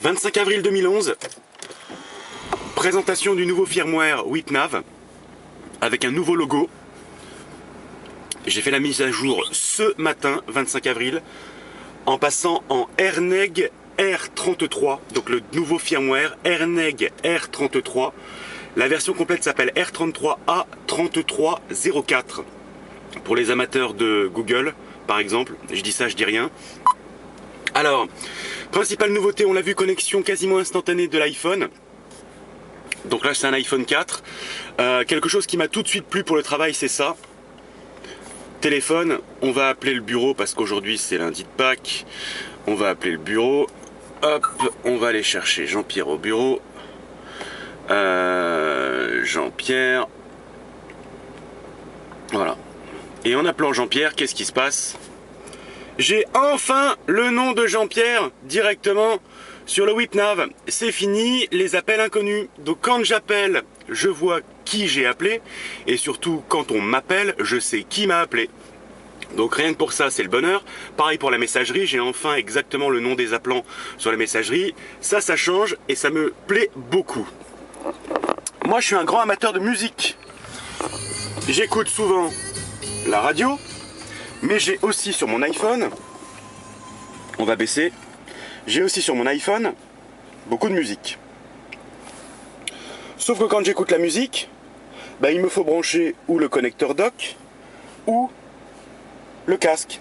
25 avril 2011, présentation du nouveau firmware WipNav avec un nouveau logo. J'ai fait la mise à jour ce matin, 25 avril, en passant en RNEG R33, donc le nouveau firmware RNEG R33. La version complète s'appelle R33A3304. Pour les amateurs de Google, par exemple, je dis ça, je dis rien. Alors, principale nouveauté, on l'a vu, connexion quasiment instantanée de l'iPhone. Donc là, c'est un iPhone 4. Quelque chose qui m'a tout de suite plu pour le travail, c'est ça. Téléphone, on va appeler le bureau parce qu'aujourd'hui, c'est lundi de Pâques. On va appeler le bureau. Hop, on va aller chercher Jean-Pierre au bureau. Jean-Pierre. Voilà. Et en appelant Jean-Pierre, qu'est-ce qui se passe? J'ai enfin le nom de Jean-Pierre directement sur le WipNav. C'est fini les appels inconnus. Donc quand j'appelle, je vois qui j'ai appelé. Et surtout quand on m'appelle, je sais qui m'a appelé. Donc rien que pour ça, c'est le bonheur. Pareil pour la messagerie, j'ai enfin exactement le nom des appelants sur la messagerie. Ça change et ça me plaît beaucoup. Moi, je suis un grand amateur de musique. J'écoute souvent la radio, mais j'ai aussi sur mon iPhone, on va baisser, j'ai aussi sur mon iPhone beaucoup de musique. Sauf que quand j'écoute la musique, bah, il me faut brancher ou le connecteur dock ou le casque.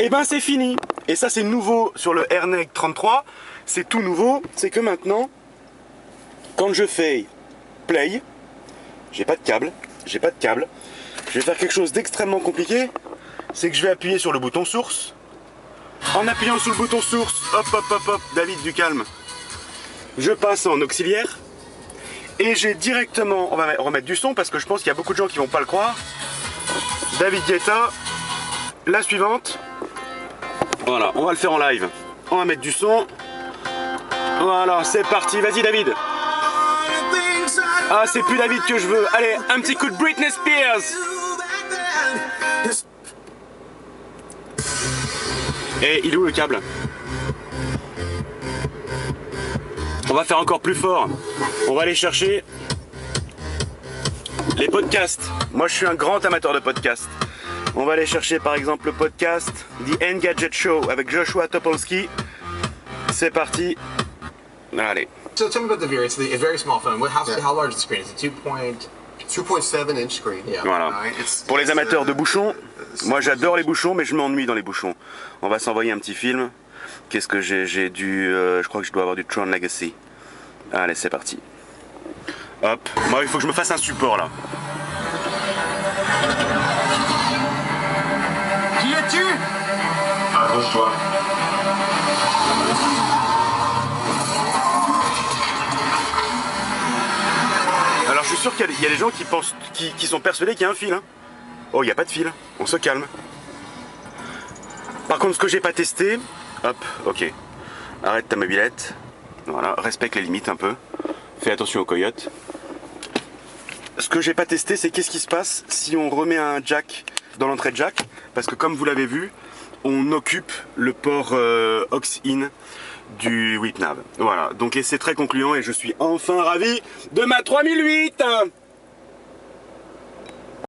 Et ben c'est fini. Et ça c'est nouveau sur le RNEG 33, c'est tout nouveau, c'est que maintenant, quand je fais play, j'ai pas de câble, je vais faire quelque chose d'extrêmement compliqué, c'est que je vais appuyer sur le bouton source. En appuyant sur le bouton source, hop hop hop hop, David du calme, je passe en auxiliaire et j'ai directement, on va remettre du son parce que je pense qu'il y a beaucoup de gens qui vont pas le croire. David Guetta, la suivante. Voilà, on va le faire en live. On va mettre du son. Voilà, c'est parti, vas-y David. Ah, c'est plus David que je veux. Allez, un petit coup de Britney Spears. Et il est où le câble? On va faire encore plus fort. On va aller chercher les podcasts. Moi, je suis un grand amateur de podcasts. On va aller chercher par exemple le podcast The Engadget Show avec Joshua Topolsky. C'est parti. Allez. So tell me about the Veer. It's a very small phone. How large is the screen? Is it 2.7 inch screen. Yeah. Voilà. Pour les amateurs de bouchons, moi j'adore les bouchons, mais je m'ennuie dans les bouchons. On va s'envoyer un petit film. Qu'est-ce que j'ai? J'ai du... je crois que je dois avoir du Tron Legacy. Allez, c'est parti. Hop. Moi, il faut que je me fasse un support là. Qui es-tu? Accroche-toi. Alors je suis sûr qu'il y a des gens qui pensent, qui sont persuadés qu'il y a un fil. Hein. Oh, il n'y a pas de fil. On se calme. Par contre, ce que j'ai pas testé, hop, ok. Arrête ta mobilette. Voilà, respecte les limites un peu. Fais attention aux coyotes. Ce que j'ai pas testé, c'est qu'est-ce qui se passe si on remet un jack dans l'entrée de jack. Parce que comme vous l'avez vu, on occupe le port aux-in du WipNav. Voilà, donc c'est très concluant et je suis enfin ravi de ma 3008.